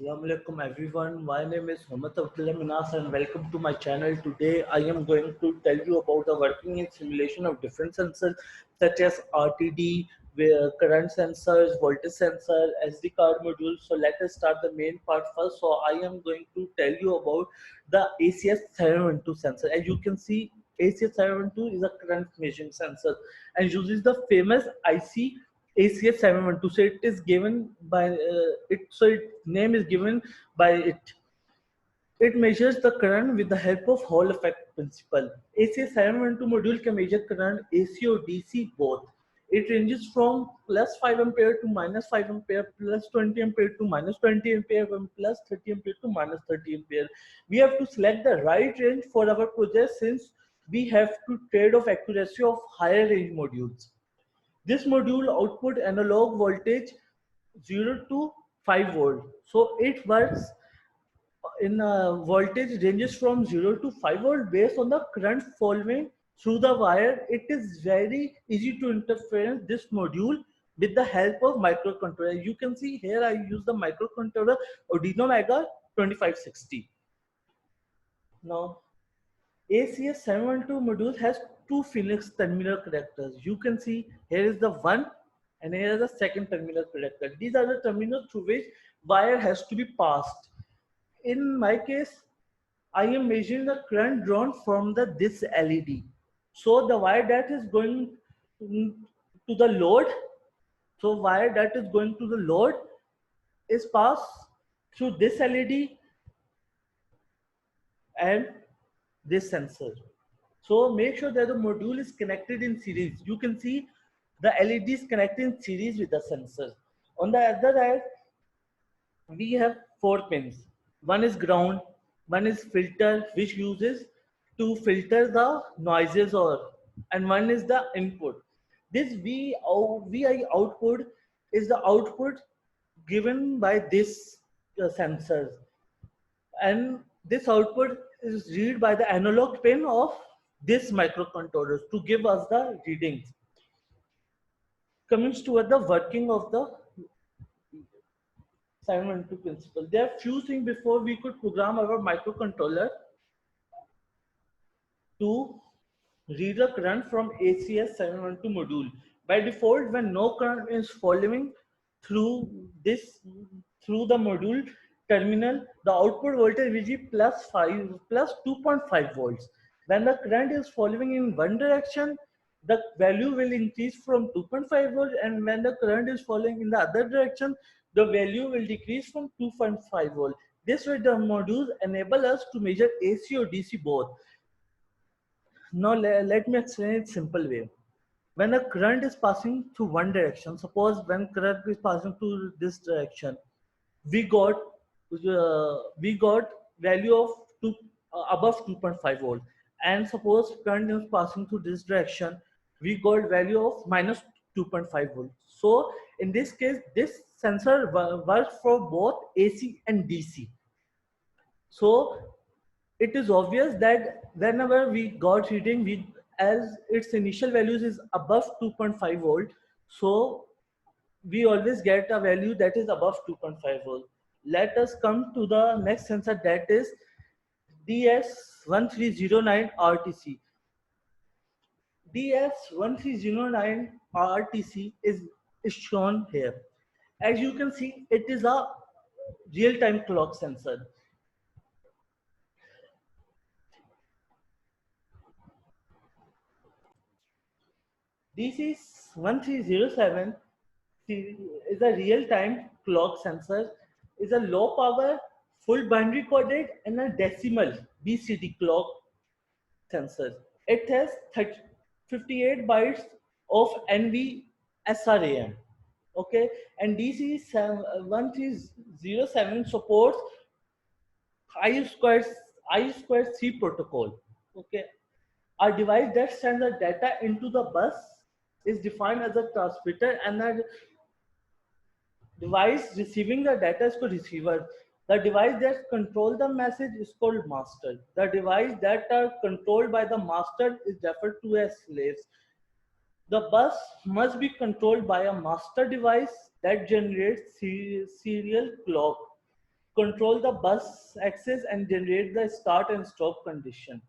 Assalamu alaikum everyone. My name is Mohammad Abdullah Minas and welcome to my channel. Today I am going to tell you about the working and simulation of different sensors such as RTD, current sensors, voltage sensor, SD card module. So let us start the main part first. So I am going to tell you about the ACS712 sensor. As you can see, ACS712 is a current measuring sensor and uses the famous IC ACS712. So it is given by it. So its name is given by it. It measures the current with the help of Hall effect principle. ACS712 module can measure current AC or DC both. It ranges from plus 5 ampere to minus 5 ampere, plus 20 ampere to minus 20 ampere, and plus 30 ampere to minus 30 ampere. We have to select the right range for our project since we have to trade off accuracy of higher range modules. This module output analog voltage 0 to 5 volt. So it works in voltage ranges from 0 to 5 volt based on the current flowing through the wire. It is very easy to interference this module with the help of microcontroller. You can see here I use the microcontroller Arduino Mega 2560. Now ACS712 module has two Phoenix terminal connectors. You can see here is the one and here is the second terminal connector. These are the terminals through which wire has to be passed. In my case, I am measuring the current drawn from this LED. So the wire that is going to the load, so wire that is going to the load is passed through this LED and this sensor. So make sure that the module is connected in series. You can see the LED is connected in series with the sensor. On the other side, we have 4 pins. One is ground, one is filter, which uses to filter the noises, and one is the input. This VI output is the output given by this sensors, and this output is read by the analog pin of this microcontrollers to give us the readings. Coming toward the working of the 712 principle, there are few things before we could program our microcontroller to read the current from ACS712 module. By default, when no current is following through this through the module terminal, the output voltage will be plus 2.5 volts. When the current is following in one direction, the value will increase from 2.5 volts, and when the current is following in the other direction, the value will decrease from 2.5 volts. This way, the modules enable us to measure AC or DC both. Now let me explain it simple way. When a current is passing through one direction, suppose when current is passing to this direction, we got value of above 2.5 volt, and suppose current is passing through this direction, we got value of minus 2.5 volt. So in this case, this sensor works for both AC and DC. So it is obvious that whenever we got reading, as its initial values is above 2.5 volt, so we always get a value that is above 2.5 volt. Let us come to the next sensor, that is DS1309 RTC. DS1309 RTC is shown here. As you can see, it is a real-time clock sensor. DC1307 is a real-time clock sensor, is a low power, full binary coded and a decimal BCD clock sensor. It has 58 bytes of NVSRAM. Okay, and DC1307 supports I squared C protocol. Okay, a device that sends the data into the bus is defined as a transmitter, and the device receiving the data is called receiver. The device that controls the message is called master. The device that are controlled by the master is referred to as slaves. The bus must be controlled by a master device that generates serial clock. control the bus access and generate the start and stop condition.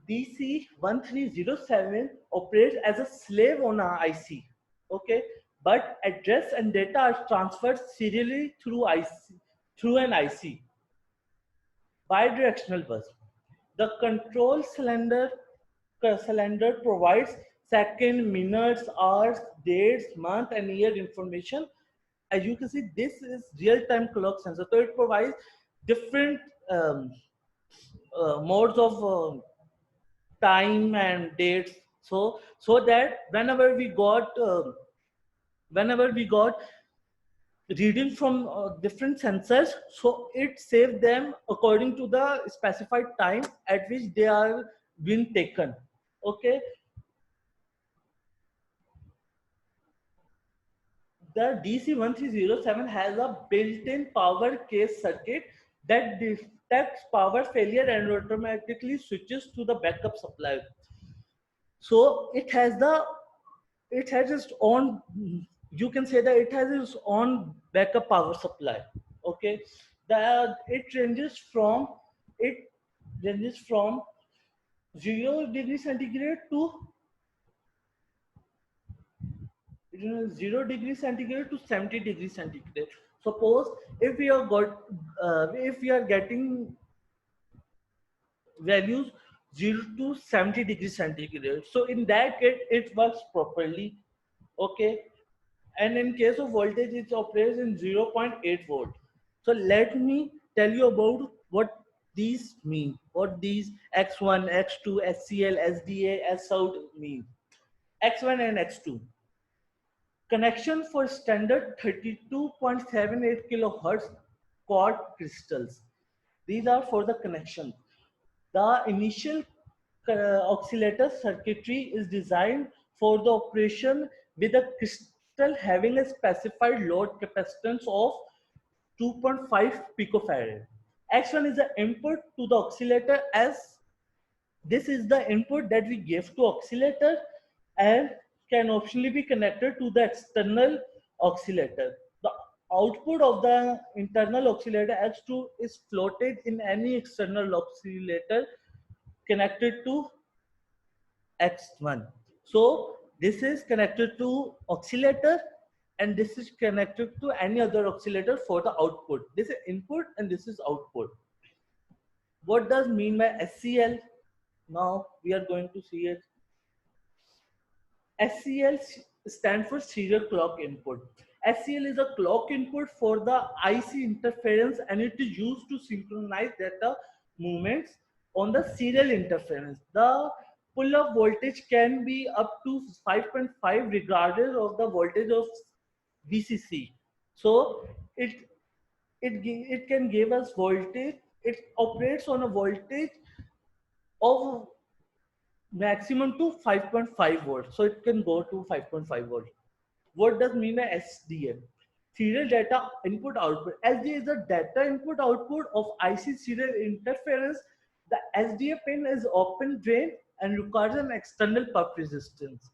DC1307 operates as a slave on a IC, okay, but address and data are transferred serially through an IC, bidirectional bus. The control cylinder provides second, minutes, hours, dates, month, and year information. As you can see, this is real-time clock sensor. So it provides different um, modes of time and dates. So that whenever we got reading from different sensors, so it saved them according to the specified time at which they are being taken. Okay, the DC1307 has a built-in power case circuit that detects power failure and automatically switches to the backup supply. So it has its own, you can say that it has its own backup power supply. Okay, it ranges from 0 degrees centigrade to 0 degrees centigrade to 70 degrees centigrade. Suppose if we are getting values 0 to 70 degrees centigrade, so in that case it works properly. Okay, and in case of voltage it operates in 0.8 volt. So let me tell you about what these mean, what these x1, x2, scl, sda, sout mean. X1 and x2, connection for standard 32.78 kilohertz quad crystals. These are for the connection. The initial oscillator circuitry is designed for the operation with a crystal having a specified load capacitance of 2.5 picofarad. X1 is the input to the oscillator, as this is the input that we give to oscillator and can optionally be connected to the external oscillator. The output of the internal oscillator X2 is floated in any external oscillator connected to X1. So this is connected to oscillator and this is connected to any other oscillator for the output. This is input and this is output. What does mean by SCL? Now we are going to see it. SCL stands for serial clock input. SCL is a clock input for the IC interference and it is used to synchronize data movements on the serial interference. The pull-up voltage can be up to 5.5 regardless of the voltage of VCC. So it can give us voltage. It operates on a voltage of maximum to 5.5 volts. So it can go to 5.5 volts. What does mean by SDA? Serial data input output. SDA is the data input output of IC serial interference. The SDA pin is open drain and requires an external puck resistance.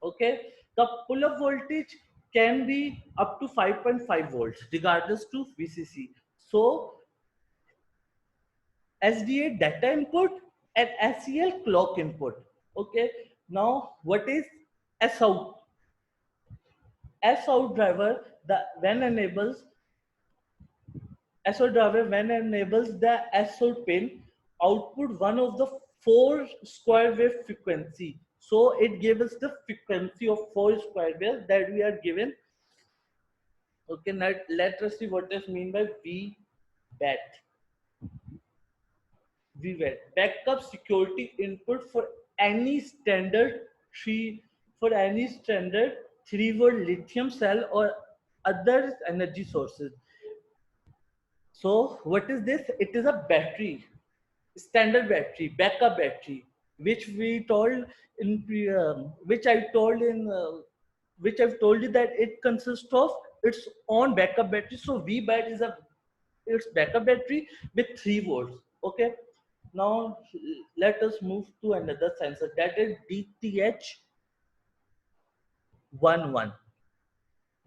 Okay, the pull-up voltage can be up to 5.5 volts regardless to VCC. So SDA data input and SCL clock input. Okay, now what is SOut? SOut driver when enables the SOut pin output one of the four square wave frequency. So it gives us the frequency of four square waves that we are given. Okay, now let us see what is mean by VBAT. VWAT, backup security input for any standard 3-volt lithium cell or other energy sources. So what is this? It is a battery, standard battery, backup battery, which we told in which I told in which I've told you that it consists of its own backup battery. So VBAT is a its backup battery with 3 volts. Okay. Now let us move to another sensor, that is DTH11.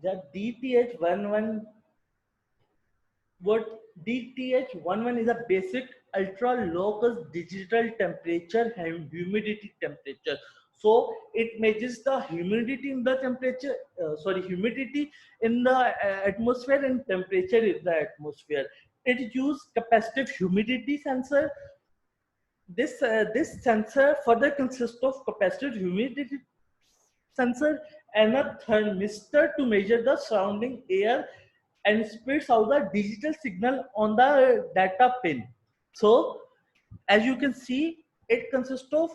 The DTH11 what DTH11 is a basic ultra locus digital temperature and humidity temperature. So it measures the humidity in the temperature, humidity in the atmosphere and temperature in the atmosphere. It uses capacitive humidity sensor. This sensor further consists of capacitive humidity sensor and a thermistor to measure the surrounding air and spits out the digital signal on the data pin. So, as you can see, it consists of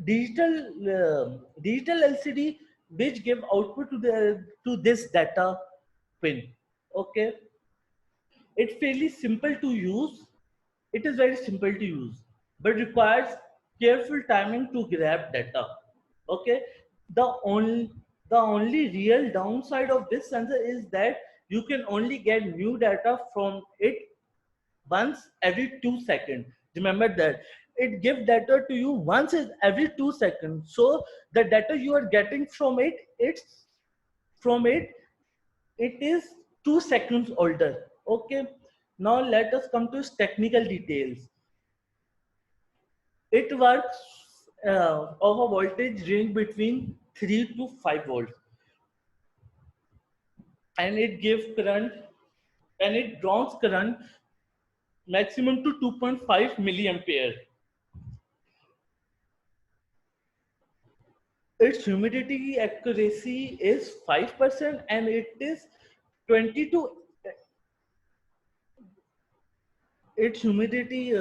digital LCD which give output to this data pin. Okay, it's fairly simple to use. It is very simple to use, but requires careful timing to grab data. Okay, the only the only real downside of this sensor is that you can only get new data from it once every 2 seconds. Remember that it gives data to you once every 2 seconds. So the data you are getting from from it it is 2 seconds older. Okay, now let us come to its technical details. It works of a voltage range between 3 to 5 volts, and it gives current and it draws current maximum to 2.5 milliampere. Its humidity accuracy is 5% and it is 20 to its humidity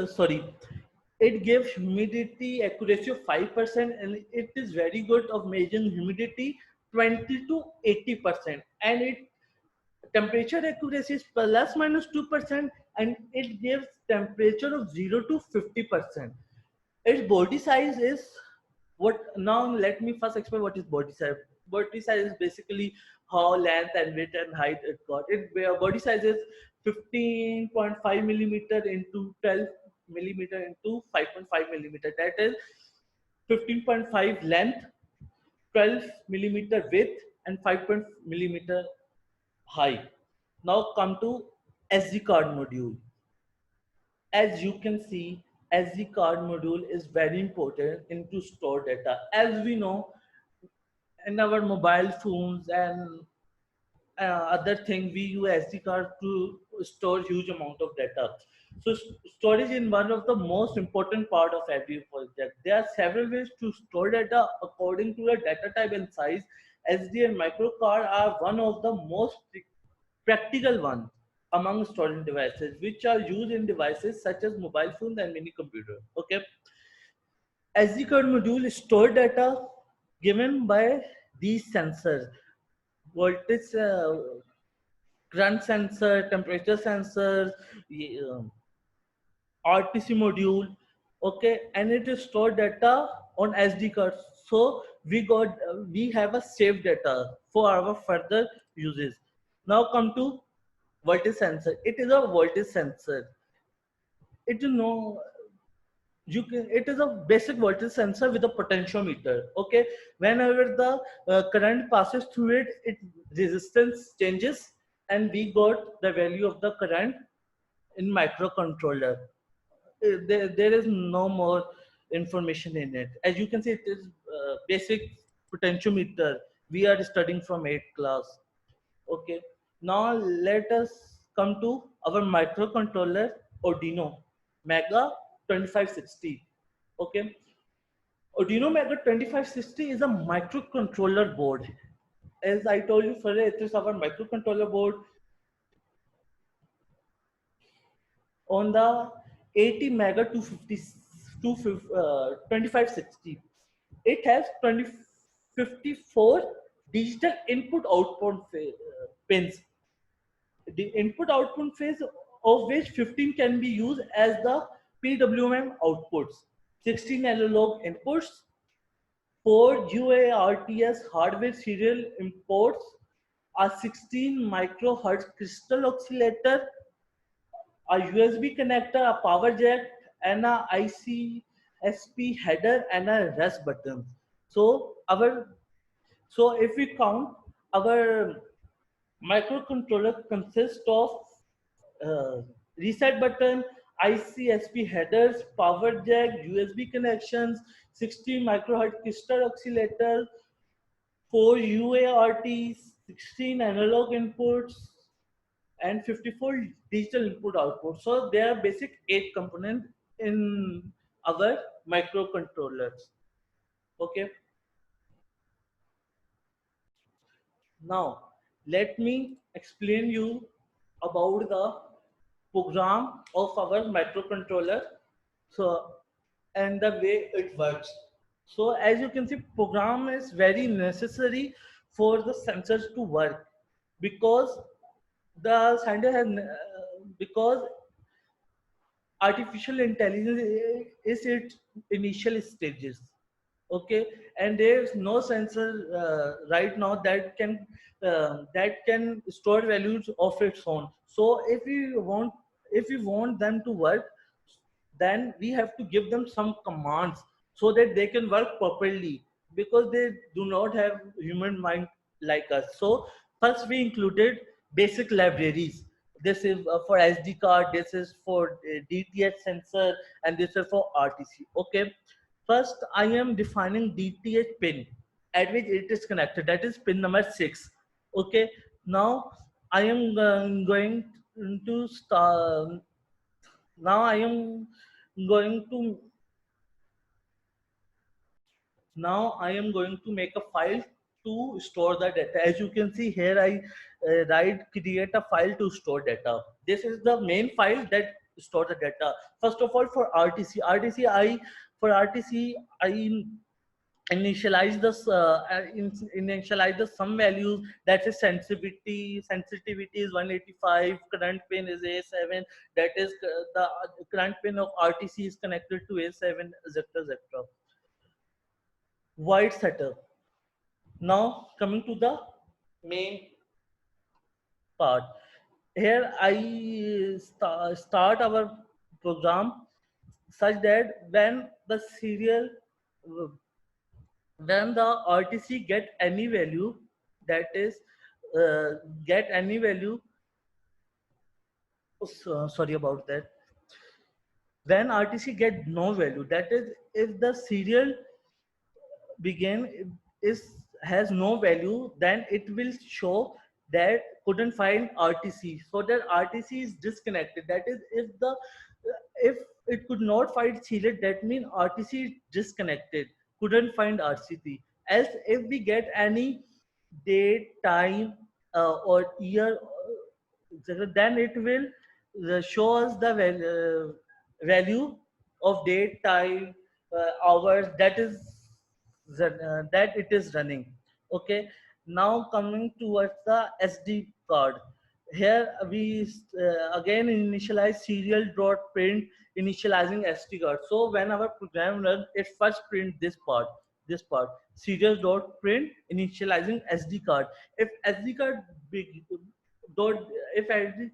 it gives humidity accuracy of 5% and it is very good of measuring humidity 20 to 80%, and it temperature accuracy is plus minus 2% and it gives temperature of 0 to 50%. Its body size is what now let me first explain what is body size. Body size is basically how length and width and height it got. It body size is 15.5 millimeter into 12 millimeter into 5.5 millimeter. That is 15.5 length, 12 millimeter width, and 5 millimeter high. Now come to SD card module. As you can see, SD card module is very important in to store data. As we know, in our mobile phones and other thing, we use SD card to store huge amount of data. So storage is one of the most important part of every project. There are several ways to store data according to the data type and size. SD and micro card are one of the most practical ones among storage devices, which are used in devices such as mobile phones and mini computer. Okay, SD card module store data given by these sensors: voltage, current sensor, temperature sensor, RTC module. Okay, and it is store data on SD cards. So we have a saved data for our further uses. Now come to voltage sensor. It is a voltage sensor. It you know you can it is a basic voltage sensor with a potentiometer. Okay, whenever the current passes through it, it resistance changes and we got the value of the current in microcontroller. There is no more information in it. As you can see, it is basic potentiometer we are studying from 8th class. Okay, now let us come to our microcontroller Arduino Mega 2560. Okay, Arduino Mega 2560 is a microcontroller board. As I told you, further, it is our microcontroller board on the 80 Mega 250 2560. It has 54 digital input output pins. The input output phase of which 15 can be used as the PWM outputs, 16 analog inputs, 4 UARTs hardware serial imports, a 16 microhertz crystal oscillator, a USB connector, a power jack, and a ICSP header and a rest button. So if we count, our microcontroller consists of uh, reset button, ICSP headers, power jack, USB connections, 60 microhertz crystal oscillator, 4 UARTs, 16 analog inputs, and 54 digital input output. So there are basic 8 components in our microcontrollers. Okay. Now let me explain you about the program of our microcontroller. So and the way it works. So as you can see, program is very necessary for the sensors to work because the scientist has because artificial intelligence is its initial stages. Okay, and there is no sensor right now that can store values of its own. So if we want them to work, then we have to give them some commands so that they can work properly, because they do not have human mind like us. So first we included basic libraries. This is for SD card, this is for DTH sensor, and this is for RTC. Okay, first I am defining DTH pin at which it is connected, that is pin number 6. Okay, now I am going to start. Now I am going to Now I am going to make a file to store the data. As you can see here, I write create a file to store data. This is the main file that store the data. First of all, for RTC, I initialize this initialize the some values, that is sensitivity is 185, current pin is A7, that is the current pin of RTC is connected to A7, etc, etc. Void setup. Now coming to the main part. Here I start our program such that when the RTC get any value, that is get any value, sorry about that, when RTC get no value, that is if the serial begin is has no value, then it will show that couldn't find RTC, so that RTC is disconnected. That is if it could not find serial, that means RTC is disconnected, couldn't find RCT. Else if we get any date, time, or year, then it will show us the value of date, time, hours, that it is running. Okay, now coming towards the SD card. Here we again initialize serial dot print, initializing SD card. So when our program runs, it first print this part serial dot print, initializing SD card. If SD card big dot if SD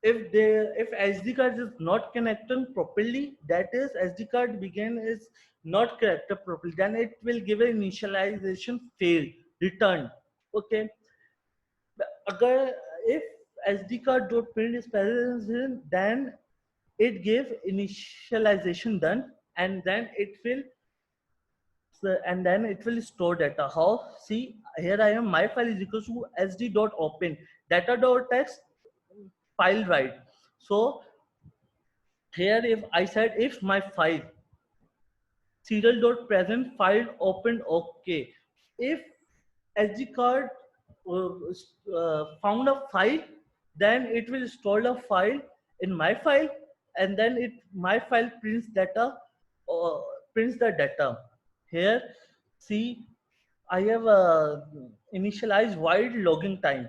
if SD card is not connected properly, that is SD card begin is not connected properly, then it will give an initialization failed return. Okay, agar if SD card dot print is present, then it give initialization done, and then it will store data. How? See here I am, my file is equal to sd dot open data dot text file write. So here if I said if my file serial dot present file opened, okay, if SD card found a file, then it will store a file in my file, and then my file uh, prints the data. Here see I have initialized void logging time.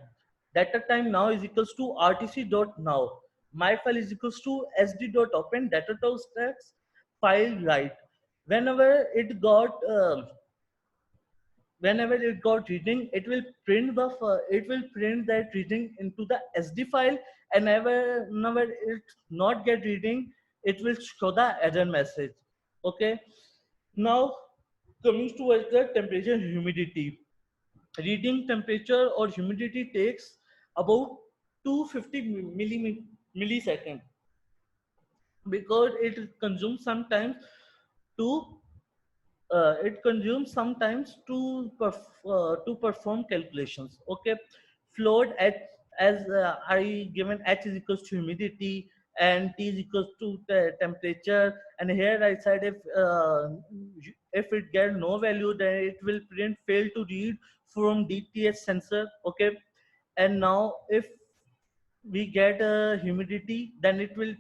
Data time now is equals to RTC dot now. My file is equals to SD dot open data dot text file write. Whenever it got whenever it got reading, it will print that reading into the SD file, and whenever it not get reading, it will show the error message. Okay, now coming towards the temperature and humidity. Reading temperature or humidity takes about 250 millisecond, because it consumes sometimes to it consumes sometimes to perform calculations. Okay, flowed at as I given h is equals to humidity and t is equals to temperature, and here I said if it get no value, then it will print fail to read from DTS sensor. Okay, and now if we get humidity, then it will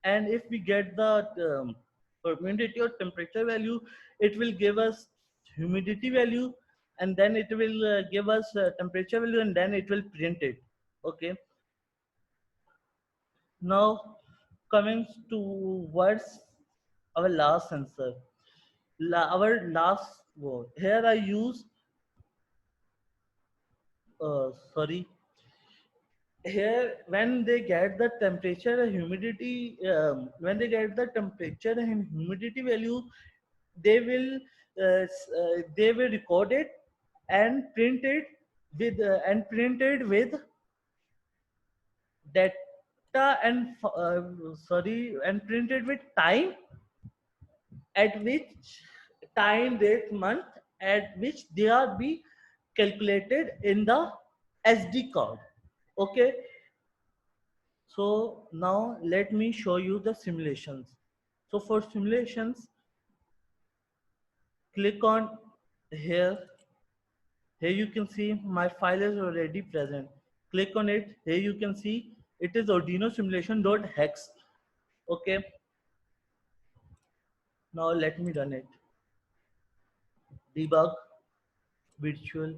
and if we get the humidity or temperature value, it will give us humidity value, and then it will give us temperature value, and then it will print it. Okay, now coming to what's our last sensor, our last word here I use sorry, here when they get the temperature and humidity, when they get the temperature and humidity value, they will they will record it and print it with data and sorry, and print it with time, at which time, date, month at which they are be calculated in the SD card. Okay, so now let me show you the simulations. So for simulations, click on here. Here you can see my file is already present. Click on it. Here you can see it is Arduino simulation.hex. Okay. Now let me run it. Debug virtual.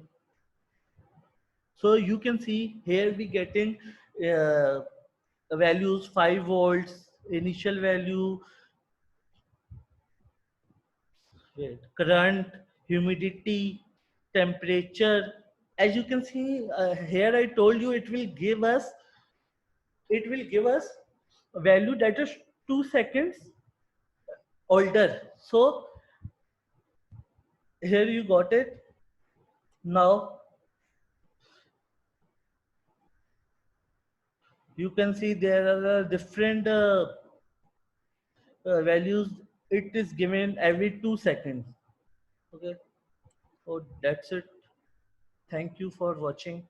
So you can see here we getting uh, values 5 volts, initial value, current, humidity, temperature. As you can see here, I told you it will give us a value that is 2 seconds older. So here you got it. Now you can see there are different values. It is given every 2 seconds. Okay, so that's it. Thank you for watching.